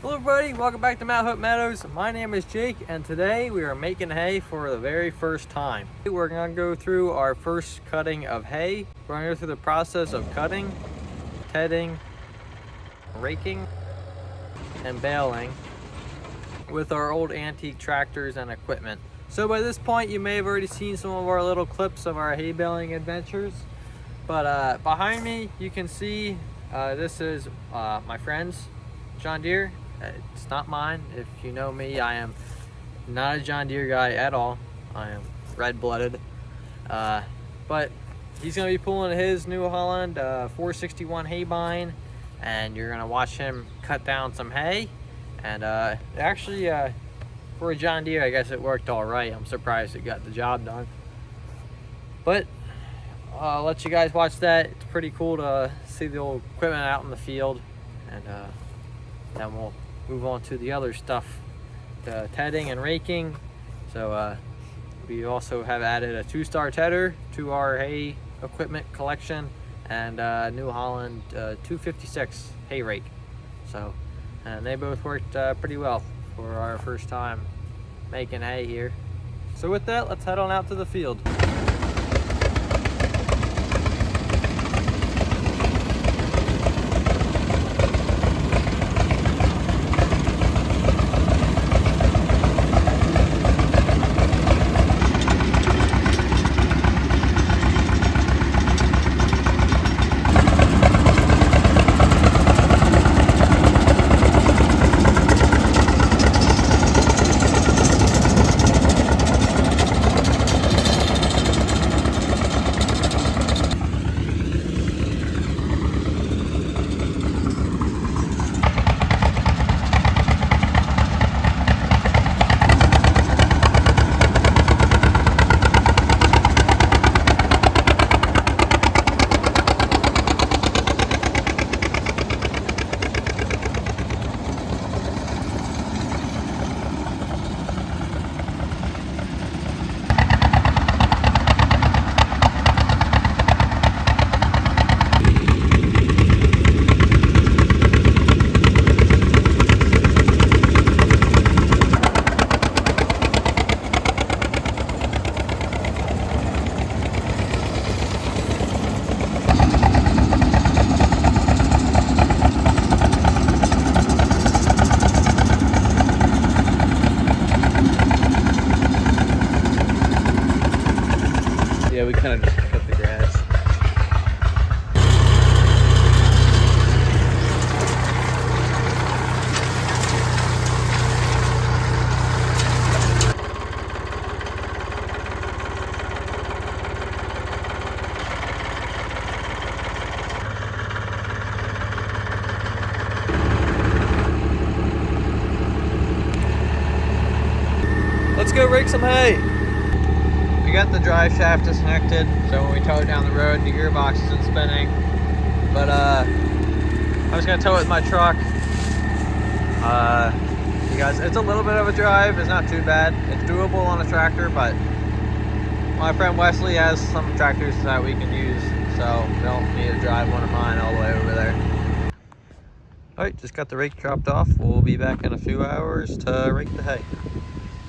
Hello everybody, welcome back to Mount Hope Meadows. My name is Jake and today we are making hay for the very first time. We're going to go through our first cutting of hay. We're going to go through the process of cutting, tedding, raking, and baling with our old antique tractors and equipment. So by this point you may have already seen some of our little clips of our hay baling adventures. But behind me you can see this is my friend's John Deere. It's not mine. If you know me, I am not a John Deere guy at all. I am red-blooded. But he's going to be pulling his New Holland 461 hay bine, and you're going to watch him cut down some hay. And actually, for a John Deere, I guess it worked all right. I'm surprised it got the job done. But I'll let you guys watch that. It's pretty cool to see the old equipment out in the field. And then we'll move on to the other stuff, the tedding and raking. So we also have added a 2-star tedder to our hay equipment collection and New Holland 256 hay rake. So and they both worked pretty well for our first time making hay here. So with that, let's head on out to the field. Yeah, we kind of just cut the grass. Let's go rake some hay. We got the drive shaft disconnected, so when we tow it down the road, the gearbox isn't spinning. But I was gonna tow it with my truck. You guys, it's a little bit of a drive. It's not too bad. It's doable on a tractor, but my friend Wesley has some tractors that we can use, so we don't need to drive one of mine all the way over there. All right, just got the rake dropped off. We'll be back in a few hours to rake the hay.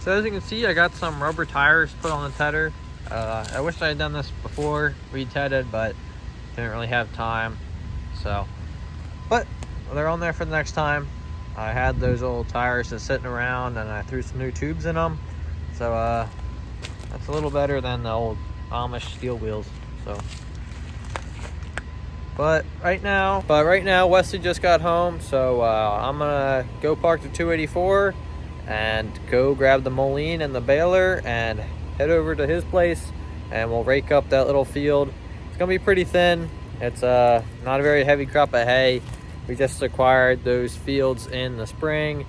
So as you can see, I got some rubber tires put on the tedder. I wish I had done this before we tedded, but didn't really have time. But they're on there for the next time. I had those old tires just sitting around and I threw some new tubes in them. So that's a little better than the old Amish steel wheels. But right now Wesley just got home, so I'm gonna go park the 284 and go grab the Mowing and the baler and head over to his place, and we'll rake up that little field. It's gonna be pretty thin. It's not a very heavy crop of hay. We just acquired those fields in the spring,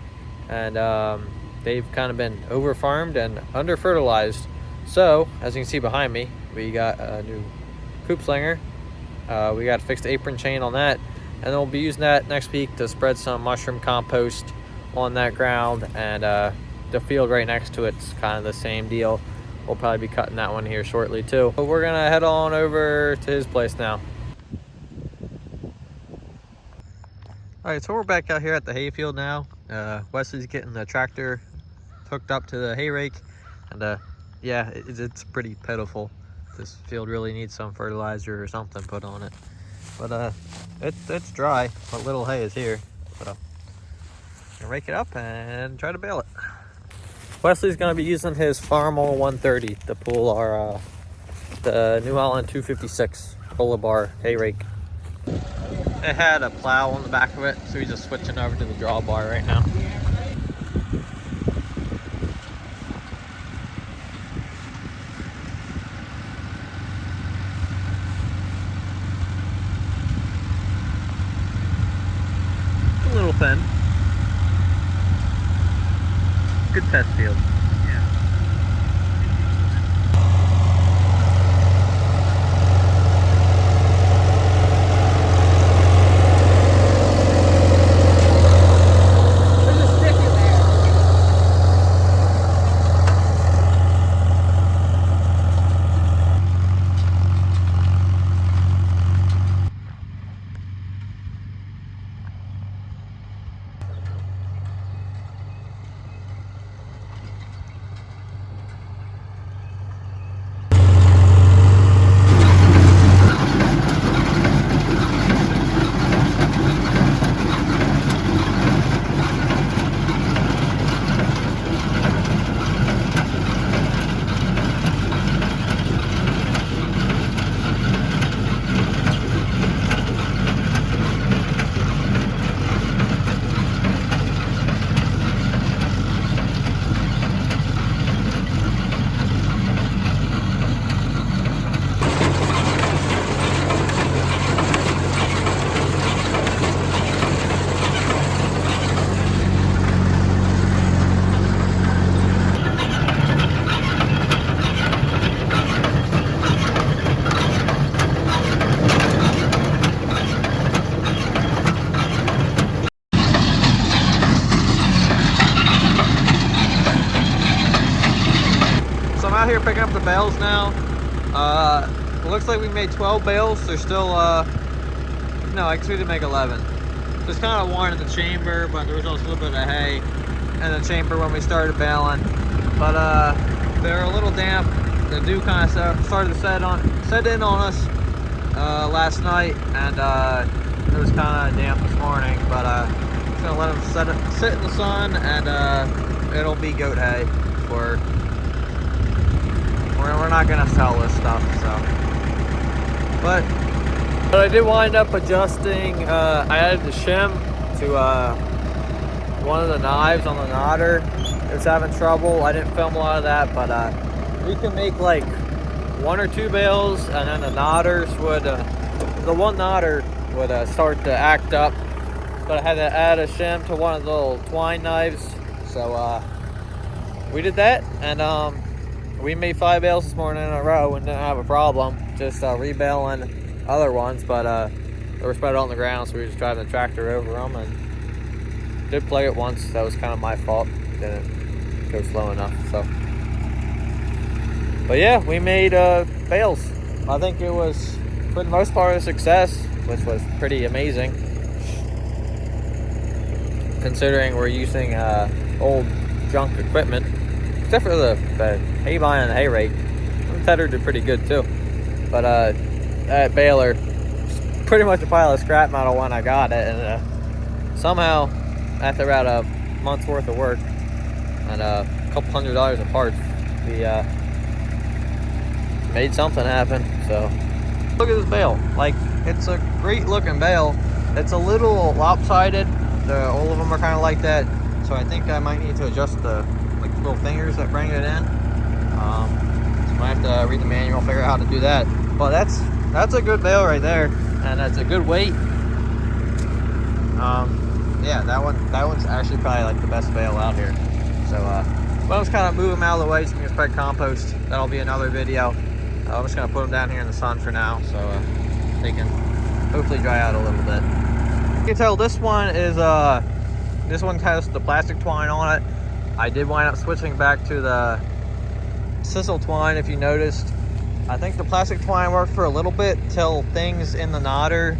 and they've kind of been over farmed and under fertilized. So as you can see behind me, we got a new coop slinger. We got to fix the apron chain on that, and then we'll be using that next week to spread some mushroom compost on that ground, and the field right next to it's kind of the same deal. We'll probably be cutting that one here shortly too. But we're gonna head on over to his place now. All right, so we're back out here at the hayfield now. Wesley's getting the tractor hooked up to the hay rake, and yeah, it's pretty pitiful. This field really needs some fertilizer or something put on it. But it's dry, but little hay is here. So gonna rake it up and try to bale it. Wesley's gonna be using his Farmall 130 to pull our the New Holland 256 pull bar hay rake. It had a plow on the back of it, so he's just switching over to the drawbar right now. A little thin. Good test field. Out here picking up the bales now. It looks like we made 12 bales. There's still no, actually we did make 11. There's kind of one in the chamber, but there was also a little bit of hay in the chamber when we started baling. But they're a little damp. The dew kind of started to set in on us last night, and it was kind of damp this morning. But just gonna let them sit in the sun, and it'll be goat hay for. We're not gonna sell this stuff, so. But I did wind up adjusting. I added the shim to one of the knives on the knotter. It was having trouble. I didn't film a lot of that, but we can make like 1 or 2 bales, and then the knotters would, the one knotter would start to act up. But I had to add a shim to one of the little twine knives, so we did that, and we made 5 bales this morning in a row and didn't have a problem. Just rebaling other ones, but they were spread on the ground, so we were just driving the tractor over them, and did play it once. That was kind of my fault. Didn't go slow enough. So, but yeah, we made bales. I think it was, for the most part, a success, which was pretty amazing, considering we're using old junk equipment. Except for the hay vine and the hay rake. The tedder did pretty good too. But that baler, pretty much a pile of scrap metal when I got it. And somehow, after about a month's worth of work and a couple $100 of parts, we made something happen. So look at this bale. Like, it's a great looking bale. It's a little lopsided. All of them are kind of like that. So I think I might need to adjust the little fingers that bring it in. So I have to read the manual, figure out how to do that. But that's a good bale right there, and that's a good weight. Yeah, that one's actually probably like the best bale out here. So but I'm just kind of move them out of the way so we can spread compost. That'll be another video. I'm just gonna put them down here in the sun for now, so they can hopefully dry out a little bit. You can tell this one is this one has the plastic twine on it. I did wind up switching back to the sisal twine, if you noticed. I think the plastic twine worked for a little bit till things in the knotter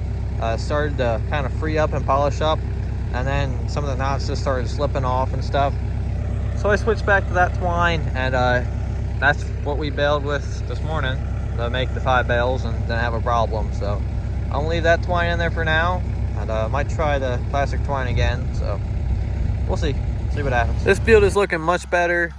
started to kind of free up and polish up. and then some of the knots just started slipping off and stuff. So I switched back to that twine, and that's what we bailed with this morning to make the 5 bales and didn't have a problem. So I'm gonna leave that twine in there for now, and I might try the plastic twine again. So we'll see what happens. This field is looking much better.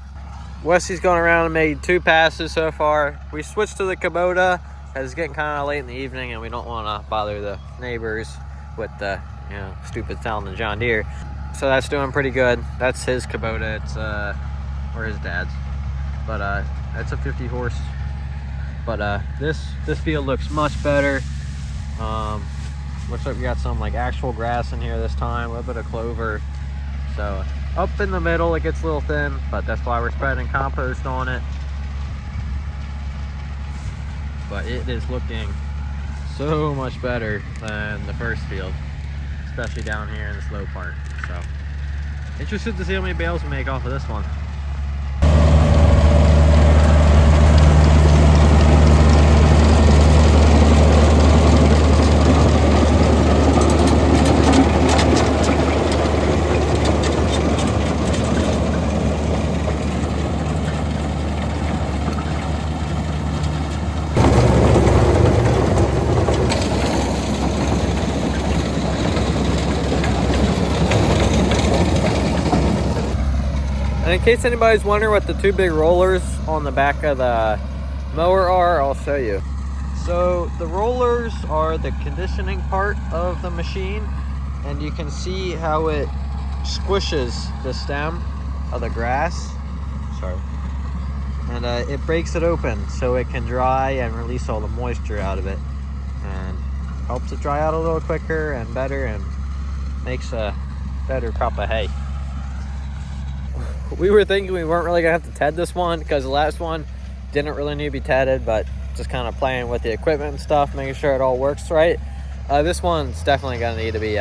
Wesley's gone around and made 2 passes so far. We switched to the Kubota as it's getting kind of late in the evening, and we don't want to bother the neighbors with the stupid sound of John Deere. So that's doing pretty good. That's his Kubota. It's or his dad's, but it's a 50 horse. But this field looks much better. Looks like we got some like actual grass in here this time, a little bit of clover. So up in the middle it gets a little thin, but that's why we're spreading compost on it. But it is looking so much better than the first field, especially down here in this low part. So interested to see how many bales we make off of this one. And in case anybody's wondering what the 2 big rollers on the back of the mower are, I'll show you. So the rollers are the conditioning part of the machine, and you can see how it squishes the stem of the grass. Sorry. And it breaks it open so it can dry and release all the moisture out of it, and helps it dry out a little quicker and better, and makes a better crop of hay. We were thinking we weren't really gonna have to ted this one because the last one didn't really need to be tedded, but just kind of playing with the equipment and stuff, making sure it all works right. This one's definitely gonna need to be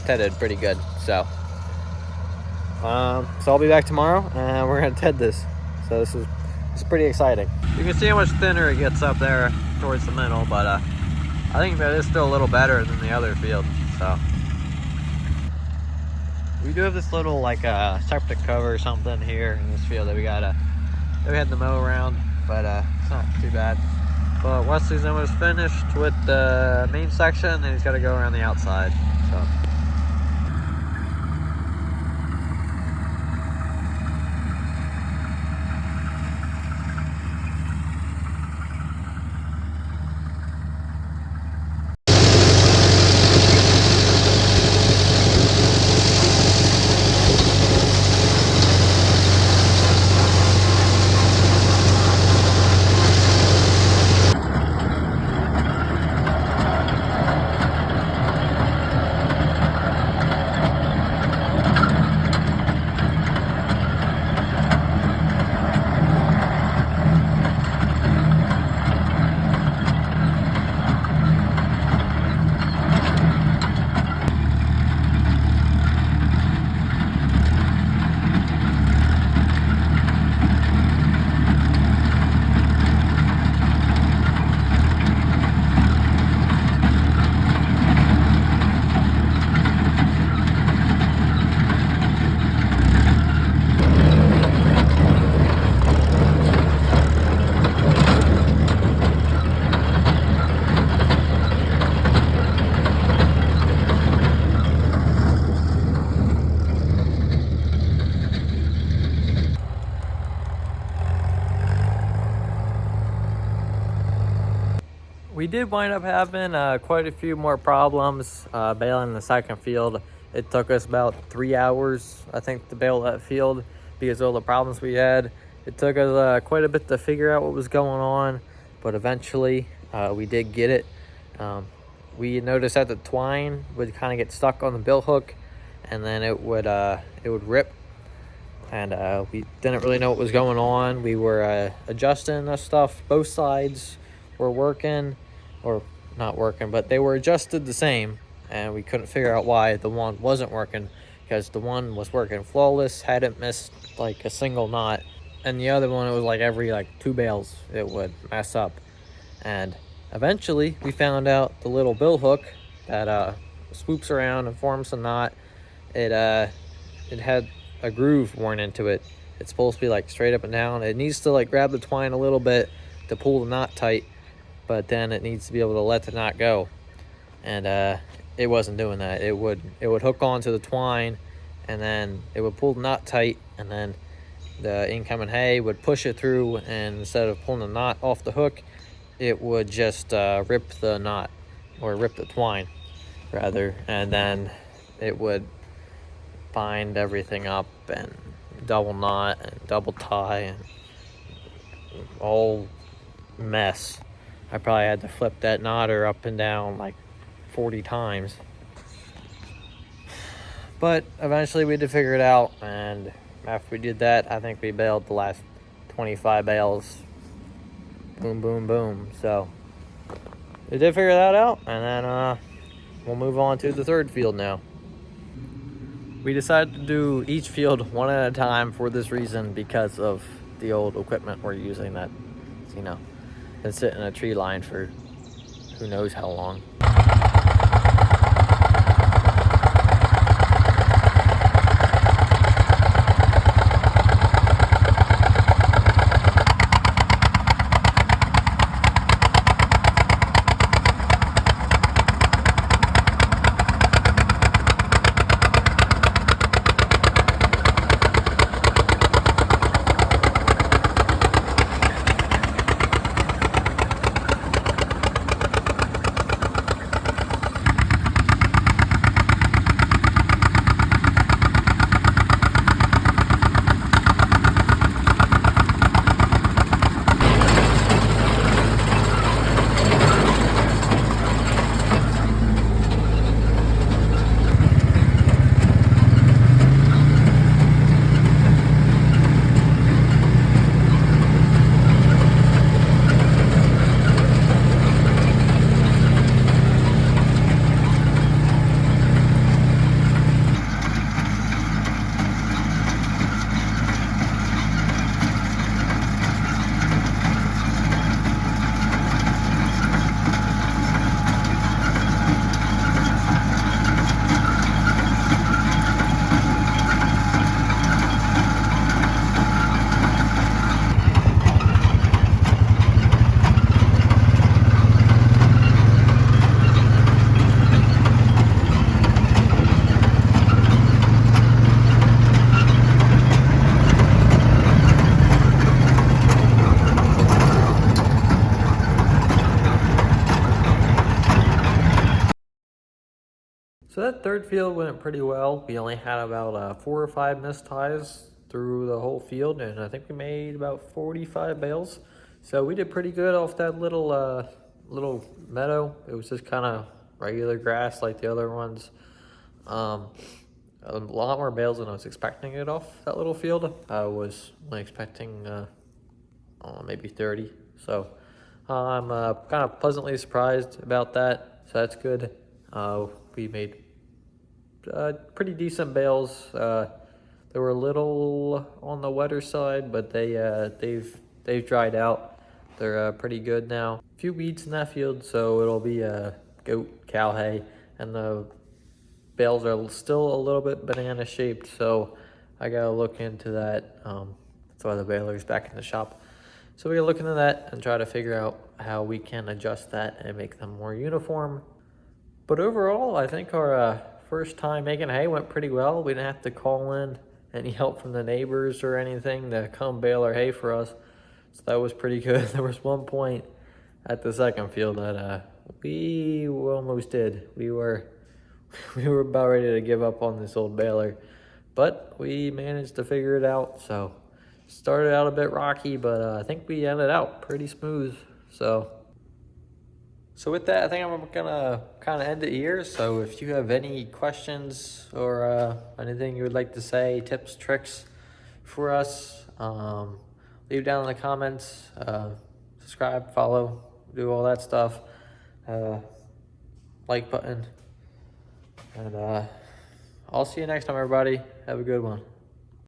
tedded pretty good. So I'll be back tomorrow and we're gonna ted this. So it's pretty exciting. You can see how much thinner it gets up there towards the middle, but I think that is still a little better than the other field. So we do have this little like septic cover or something here in this field that we had to mow around, but it's not too bad. But Wesley's almost finished with the main section, and he's got to go around the outside. So we did wind up having quite a few more problems baling the second field. It took us about 3 hours, I think, to bale that field because of all the problems we had. It took us quite a bit to figure out what was going on, but eventually we did get it. We noticed that the twine would kind of get stuck on the bill hook, and then it would rip, and we didn't really know what was going on. We were adjusting the stuff. Both sides were working, or not working, but they were adjusted the same, and we couldn't figure out why the one wasn't working, because the one was working flawless, hadn't missed like a single knot, and the other one, it was like every 2 bales it would mess up. And eventually we found out the little bill hook that swoops around and forms a knot it had a groove worn into it. It's supposed to be like straight up and down. It needs to like grab the twine a little bit to pull the knot tight, but then it needs to be able to let the knot go. And it wasn't doing that. It would hook onto the twine, and then it would pull the knot tight, and then the incoming hay would push it through, and instead of pulling the knot off the hook, it would just rip the knot, or rip the twine rather, and then it would bind everything up and double knot and double tie and all mess. I probably had to flip that knotter up and down like 40 times. But eventually we did figure it out, and after we did that, I think we baled the last 25 bales. Boom, boom, boom. So we did figure that out, and then we'll move on to the third field now. We decided to do each field one at a time for this reason, because of the old equipment we're using that, you know, been sitting in a tree line for who knows how long. So that third field went pretty well. We only had about 4 or 5 missed ties through the whole field, and I think we made about 45 bales. So we did pretty good off that little meadow. It was just kind of regular grass like the other ones. A lot more bales than I was expecting it off that little field. I was only expecting maybe 30. So I'm kind of pleasantly surprised about that. So that's good. We made pretty decent bales. They were a little on the wetter side, but they've dried out. They're pretty good now. A few weeds in that field, so it'll be goat cow hay, and the bales are still a little bit banana shaped, so I gotta look into that. That's why the baler's back in the shop. So we gotta look into that and try to figure out how we can adjust that and make them more uniform. But overall, I think our first time making hay went pretty well. We didn't have to call in any help from the neighbors or anything to come bale our hay for us. So that was pretty good. There was one point at the second field that we almost did. We were about ready to give up on this old baler, but we managed to figure it out. So started out a bit rocky, but I think we ended out pretty smooth. So with that, I think I'm gonna kind of end it here. So if you have any questions or anything you would like to say, tips, tricks for us, leave down in the comments. Subscribe, follow, do all that stuff. Like button. And I'll see you next time, everybody. Have a good one.